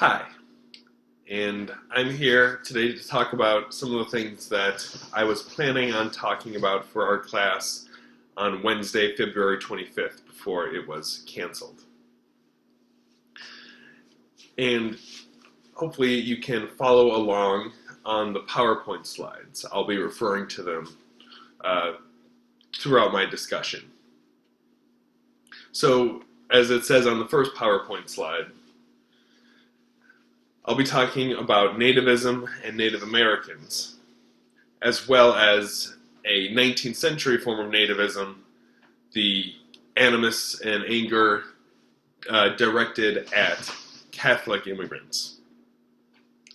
Hi, and I'm here today to talk about some of the things that I was planning on talking about for our class on Wednesday, February 25th, before it was canceled. And hopefully you can follow along on the PowerPoint slides. I'll be referring to them throughout my discussion. So, as it says on the first PowerPoint slide, I'll be talking about nativism and Native Americans, as well as a 19th century form of nativism, the animus and anger directed at Catholic immigrants.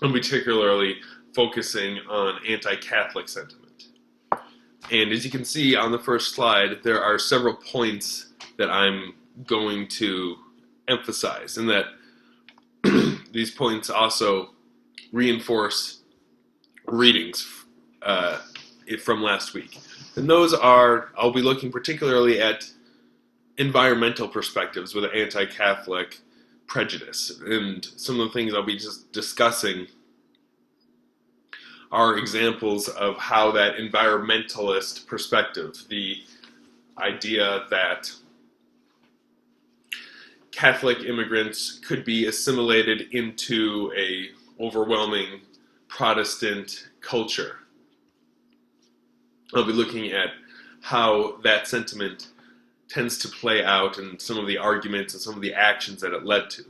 I'm particularly focusing on anti-Catholic sentiment. And as you can see on the first slide, there are several points that I'm going to emphasize, and that these points also reinforce readings from last week. And those are, I'll be looking particularly at environmental perspectives with anti-Catholic prejudice. And some of the things I'll be just discussing are examples of how that environmentalist perspective, the idea that Catholic immigrants could be assimilated into a overwhelming Protestant culture. I'll be looking at how that sentiment tends to play out and some of the arguments and some of the actions that it led to.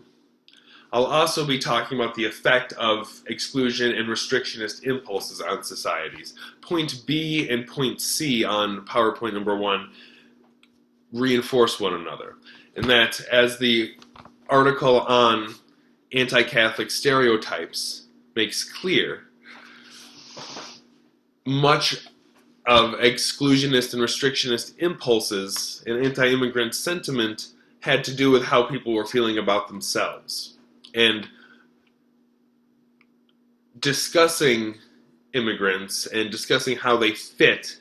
I'll also be talking about the effect of exclusion and restrictionist impulses on societies. Point B and point C on PowerPoint number 1 reinforce one another. And that, as the article on anti-Catholic stereotypes makes clear, much of exclusionist and restrictionist impulses and anti-immigrant sentiment had to do with how people were feeling about themselves. And discussing immigrants and discussing how they fit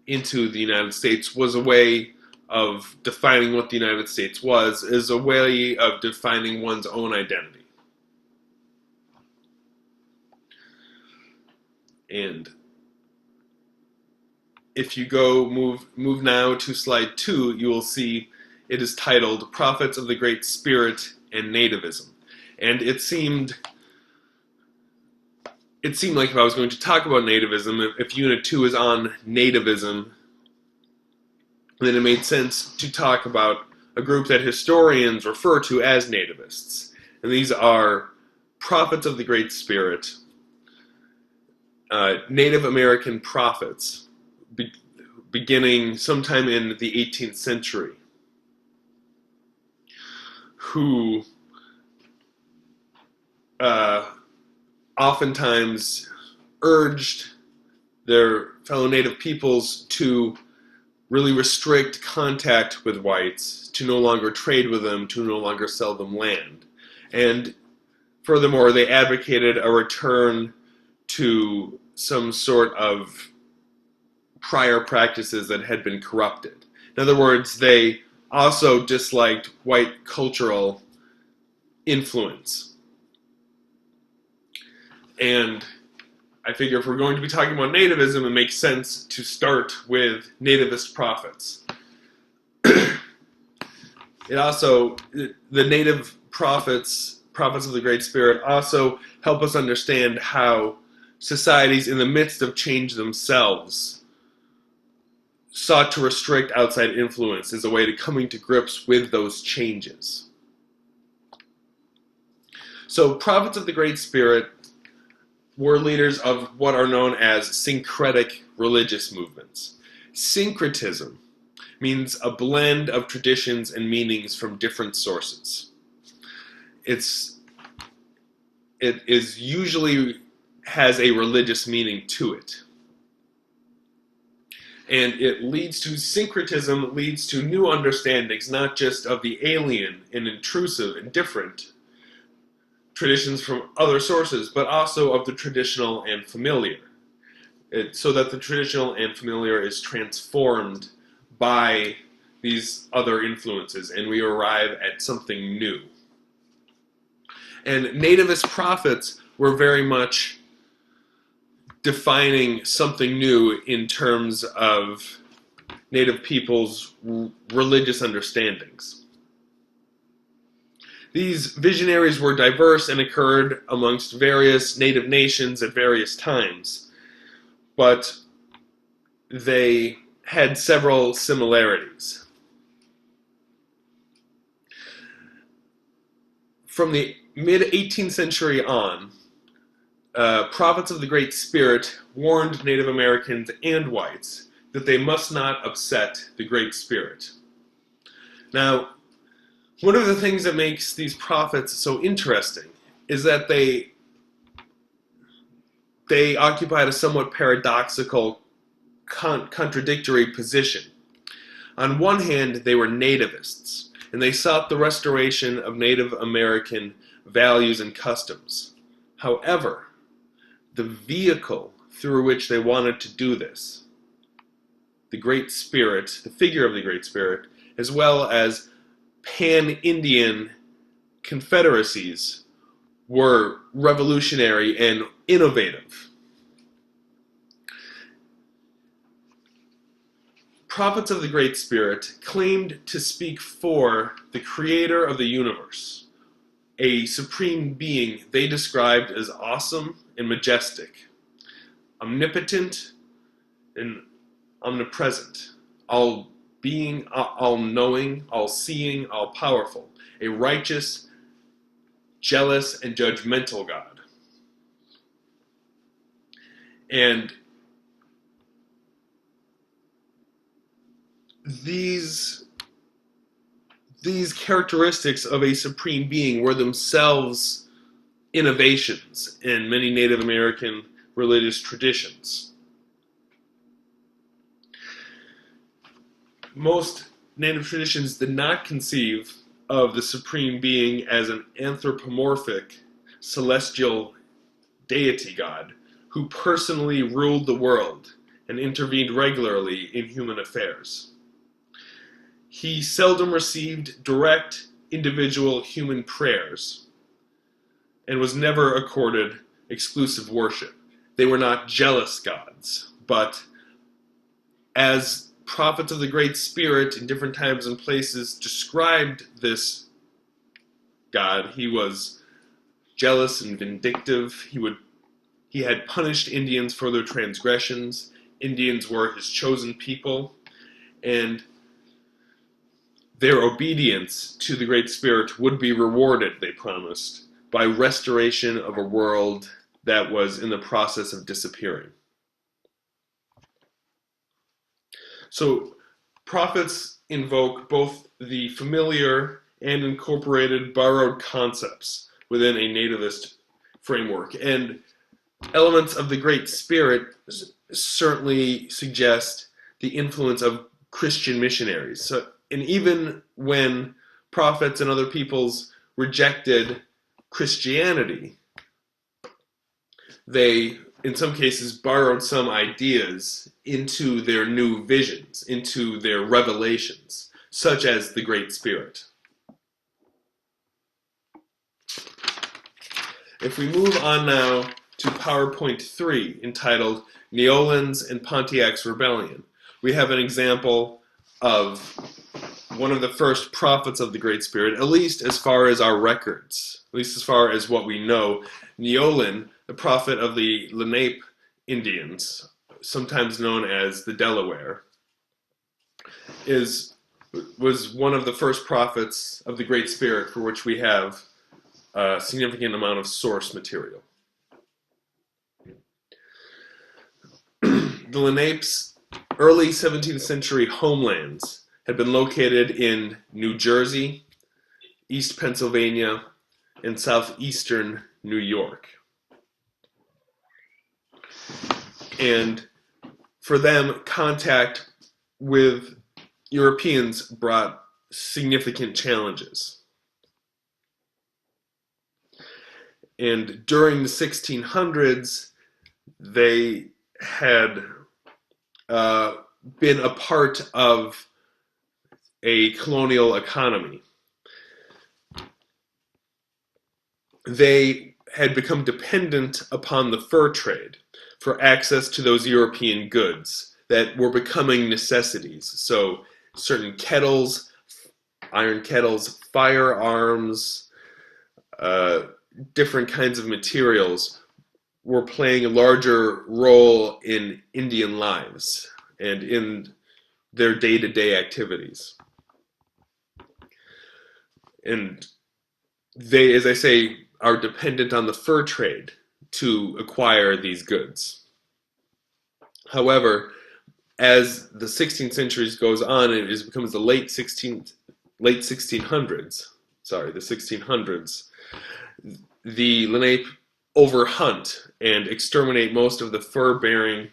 into the United States was a way of defining what the United States was, is a way of defining one's own identity. And if you go move now to slide 2, you will see it is titled Prophets of the Great Spirit and Nativism. And it seemed like if I was going to talk about nativism, if Unit 2 is on nativism, then it made sense to talk about a group that historians refer to as nativists. And these are prophets of the Great Spirit, Native American prophets, beginning sometime in the 18th century, who oftentimes urged their fellow Native peoples to really restrict contact with whites, to no longer trade with them, to no longer sell them land. And furthermore, they advocated a return to some sort of prior practices that had been corrupted. In other words, they also disliked white cultural influence. And I figure if we're going to be talking about nativism, it makes sense to start with nativist prophets. It also, the native prophets of the Great Spirit, also help us understand how societies in the midst of change themselves sought to restrict outside influence as a way to coming to grips with those changes. So prophets of the Great Spirit were leaders of what are known as syncretic religious movements. Syncretism means a blend of traditions and meanings from different sources. It is usually has a religious meaning to it. And it leads to syncretism, leads to new understandings, not just of the alien and intrusive and different traditions from other sources, but also of the traditional and familiar. So that the traditional and familiar is transformed by these other influences, and we arrive at something new. And nativist prophets were very much defining something new in terms of native peoples' religious understandings. These visionaries were diverse and occurred amongst various native nations at various times, but they had several similarities. From the mid-18th century on, prophets of the Great Spirit warned Native Americans and whites that they must not upset the Great Spirit. Now, one of the things that makes these prophets so interesting is that they occupied a somewhat paradoxical, contradictory position. On one hand, they were nativists, and they sought the restoration of Native American values and customs. However, the vehicle through which they wanted to do this, the Great Spirit, the figure of the Great Spirit, as well as pan-Indian confederacies, were revolutionary and innovative. Prophets of the Great Spirit claimed to speak for the creator of the universe, a supreme being they described as awesome and majestic, omnipotent and omnipresent, all-being, all-knowing, all-seeing, all-powerful, a righteous, jealous, and judgmental God. And these characteristics of a supreme being were themselves innovations in many Native American religious traditions. Most Native traditions did not conceive of the supreme being as an anthropomorphic celestial deity god who personally ruled the world and intervened regularly in human affairs. He seldom received direct individual human prayers and was never accorded exclusive worship. They were not jealous gods, but as prophets of the Great Spirit in different times and places described this God, he was jealous and vindictive. He had punished Indians for their transgressions. Indians were his chosen people, and their obedience to the Great Spirit would be rewarded, they promised, by restoration of a world that was in the process of disappearing. So, prophets invoke both the familiar and incorporated borrowed concepts within a nativist framework, and elements of the Great Spirit certainly suggest the influence of Christian missionaries. So, and even when prophets and other peoples rejected Christianity, they, in some cases, borrowed some ideas into their new visions, into their revelations, such as the Great Spirit. If we move on now to PowerPoint 3, entitled Neolans and Pontiac's Rebellion, we have an example of one of the first prophets of the Great Spirit, at least as far as our records, at least as far as what we know. Neolan, the prophet of the Lenape Indians, sometimes known as the Delaware, was one of the first prophets of the Great Spirit for which we have a significant amount of source material. The Lenape's early 17th century homelands had been located in New Jersey, East Pennsylvania, and southeastern New York. And for them, contact with Europeans brought significant challenges. And during the 1600s, they had been a part of a colonial economy. they had become dependent upon the fur trade for access to those European goods that were becoming necessities. So certain kettles, iron kettles, firearms, uh, different kinds of materials were playing a larger role in Indian lives and in their day-to-day activities. And they, as I say, are dependent on the fur trade to acquire these goods. However, as the 16th century goes on, and it becomes the late 1600s, the 1600s, the Lenape overhunt and exterminate most of the fur-bearing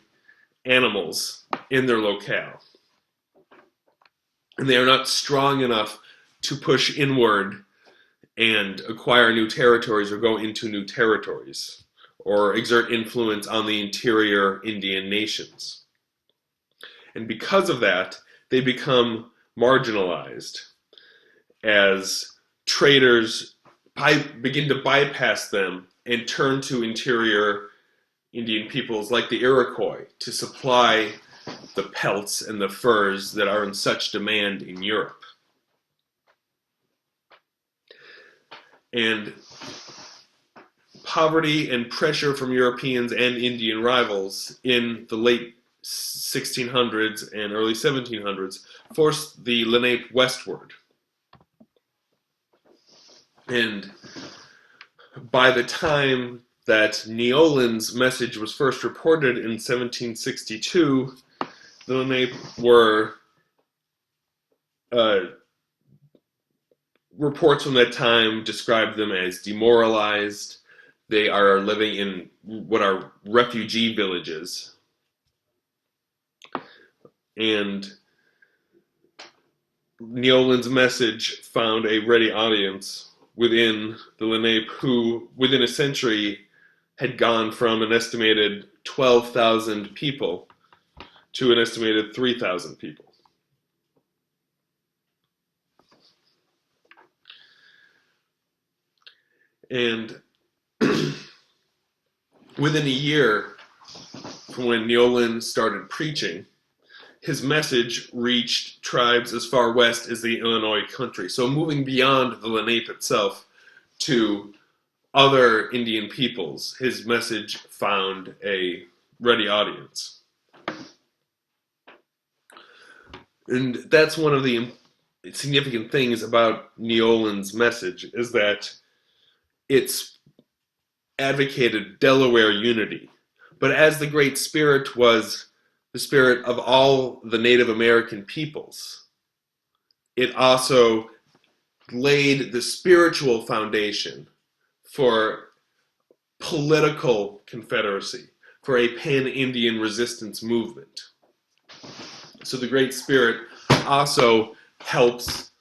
animals in their locale. And they are not strong enough to push inward and acquire new territories or go into new territories or exert influence on the interior Indian nations. And because of that, they become marginalized as traders begin to bypass them and turn to interior Indian peoples like the Iroquois to supply the pelts and the furs that are in such demand in Europe. And poverty and pressure from Europeans and Indian rivals in the late 1600s and early 1700s forced the Lenape westward. And by the time that Neolin's message was first reported in 1762, the Lenape were reports from that time described them as demoralized. They are living in what are refugee villages. And Neolin's message found a ready audience within the Lenape, who, within a century, had gone from an estimated 12,000 people to an estimated 3,000 people. And within a year from when Neolin started preaching, his message reached tribes as far west as the Illinois country. So moving beyond the Lenape itself to other Indian peoples, his message found a ready audience. And that's one of the significant things about Neolin's message, is that it's advocated Delaware unity. But as the Great Spirit was the spirit of all the Native American peoples, it also laid the spiritual foundation for political confederacy, for a pan-Indian resistance movement. So the Great Spirit also helps,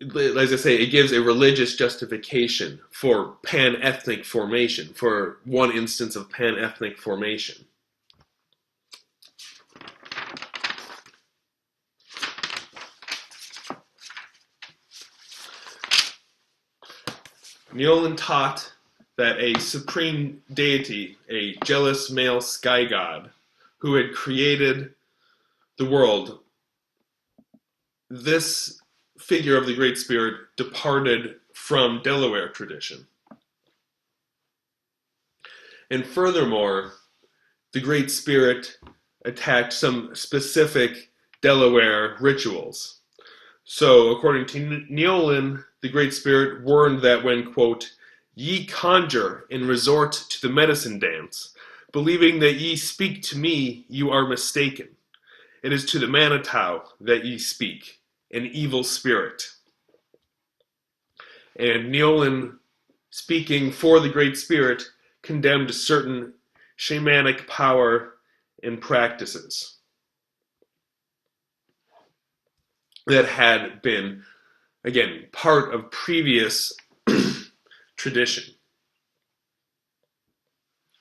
as I say, it gives a religious justification for pan-ethnic formation, for one instance of pan-ethnic formation. Neolin taught that a supreme deity, a jealous male sky god, who had created the world, this figure of the Great Spirit departed from Delaware tradition. And furthermore, the Great Spirit attacked some specific Delaware rituals. So, according to Neolin, the Great Spirit warned that when, quote, ye conjure and resort to the medicine dance, believing that ye speak to me, you are mistaken. It is to the Manitou that ye speak, an evil spirit. And Neolin, speaking for the Great Spirit, condemned certain shamanic power and practices that had been, again, part of previous tradition.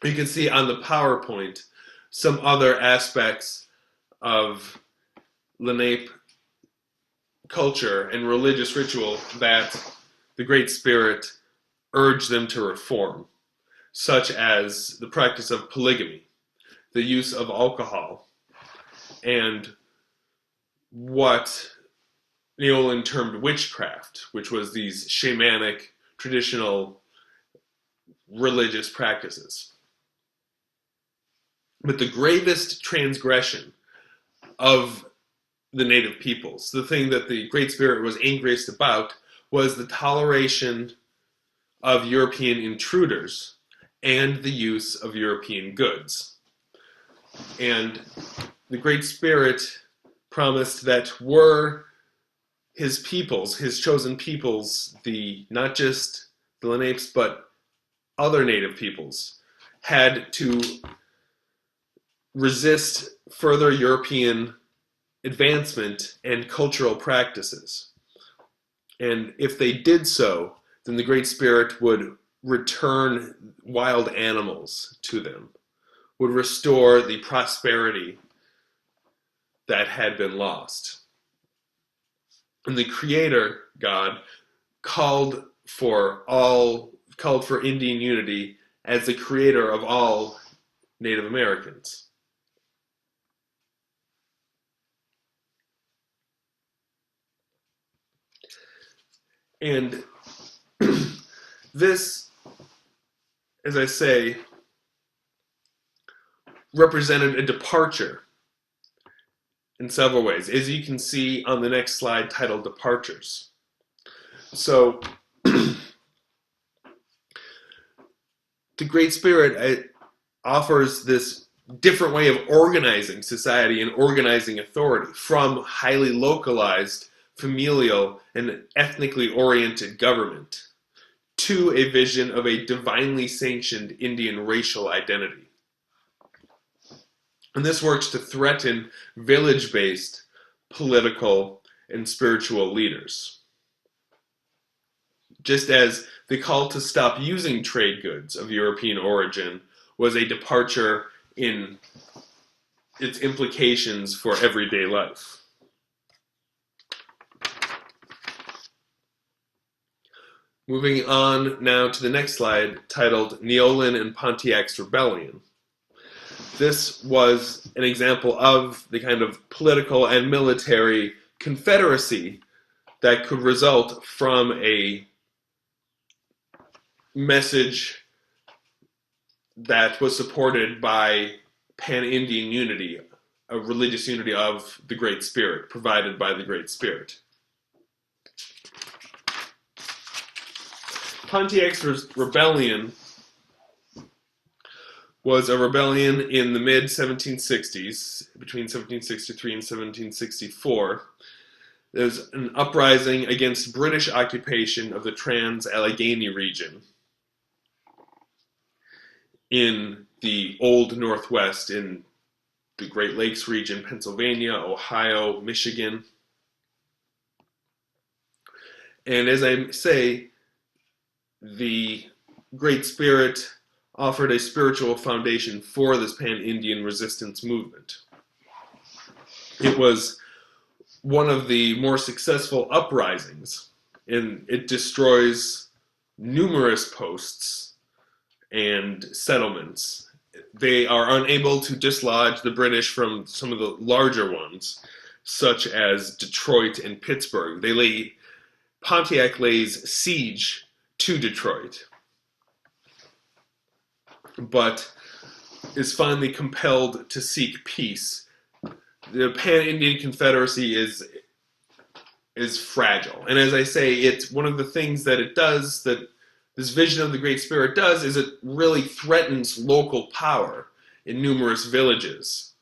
You can see on the PowerPoint some other aspects of Lenape culture and religious ritual that the Great Spirit urge them to reform, such as the practice of polygamy, the use of alcohol, and what Neolin termed witchcraft, which was these shamanic, traditional religious practices. But the gravest transgression of the native peoples, the thing that the Great Spirit was angriest about, was the toleration of European intruders and the use of European goods. And the Great Spirit promised that were his peoples, his chosen peoples, not just the Lenapes, but other native peoples, had to resist further European advancement and cultural practices. And if they did so, then the Great Spirit would return wild animals to them, would restore the prosperity that had been lost. And the Creator God called for Indian unity as the creator of all Native Americans. And this, as I say, represented a departure in several ways, as you can see on the next slide titled Departures. So, the Great Spirit offers this different way of organizing society and organizing authority, from highly localized, familial, and ethnically oriented government to a vision of a divinely sanctioned Indian racial identity. And this works to threaten village-based political and spiritual leaders. Just as the call to stop using trade goods of European origin was a departure in its implications for everyday life. Moving on now to the next slide, titled Neolin and Pontiac's Rebellion. This was an example of the kind of political and military confederacy that could result from a message that was supported by pan-Indian unity, a religious unity of the Great Spirit, provided by the Great Spirit. Pontiac's rebellion was a rebellion in the mid-1760s, between 1763 and 1764. There was an uprising against British occupation of the Trans-Allegheny region in the Old Northwest, in the Great Lakes region, Pennsylvania, Ohio, Michigan. And as I say, the Great Spirit offered a spiritual foundation for this pan-Indian resistance movement. It was one of the more successful uprisings, and it destroys numerous posts and settlements. They are unable to dislodge the British from some of the larger ones, such as Detroit and Pittsburgh. Pontiac lays siege to Detroit, but is finally compelled to seek peace. The Pan-Indian Confederacy is fragile, and as I say, it's one of the things that it does, that this vision of the Great Spirit does, is it really threatens local power in numerous villages.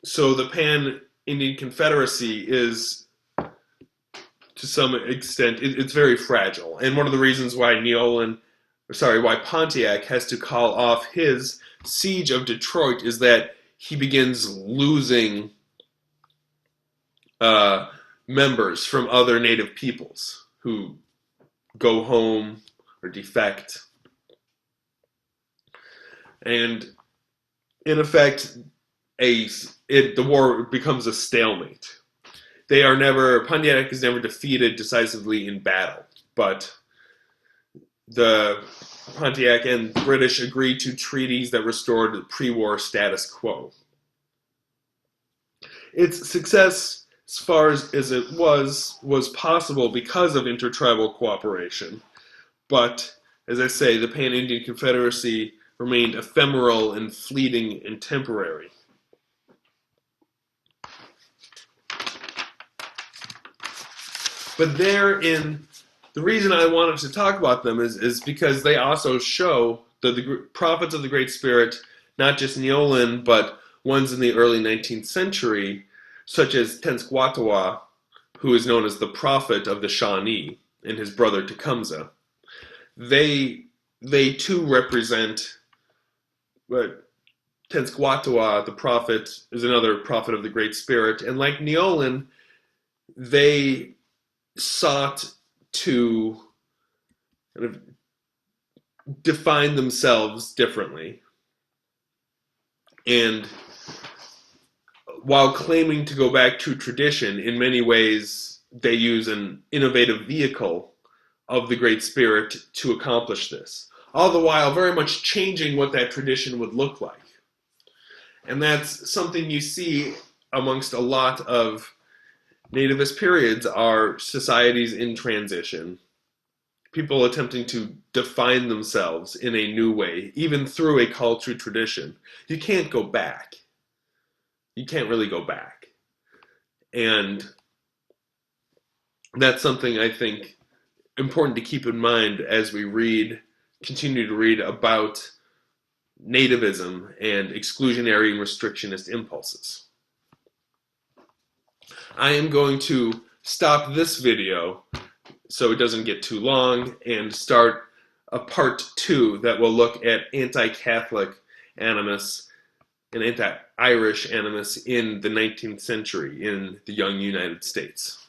So the Pan-Indian Confederacy is, to some extent, it's very fragile, and one of the reasons why why Pontiac has to call off his siege of Detroit is that he begins losing members from other native peoples who go home or defect. And in effect, the war becomes a stalemate. Pontiac is never defeated decisively in battle, but the Pontiac and British agreed to treaties that restored the pre-war status quo. Its success, as far as it was possible because of intertribal cooperation. But, as I say, the Pan-Indian Confederacy remained ephemeral and fleeting and temporary. But therein, the reason I wanted to talk about them is because they also show that the prophets of the Great Spirit, not just Neolin, but ones in the early 19th century, such as Tenskwatawa, who is known as the prophet of the Shawnee, and his brother Tecumseh. They too represent, but Tenskwatawa, the prophet, is another prophet of the Great Spirit, and like Neolin, they sought to kind of define themselves differently. And while claiming to go back to tradition, in many ways they use an innovative vehicle of the Great Spirit to accomplish this, all the while very much changing what that tradition would look like. And that's something you see amongst a lot of nativist periods, are societies in transition, people attempting to define themselves in a new way, even through a cultural tradition. You can't go back. You can't really go back. And that's something I think important to keep in mind as we continue to read about nativism and exclusionary and restrictionist impulses. I am going to stop this video so it doesn't get too long and start a part 2 that will look at anti-Catholic animus and anti-Irish animus in the 19th century in the young United States.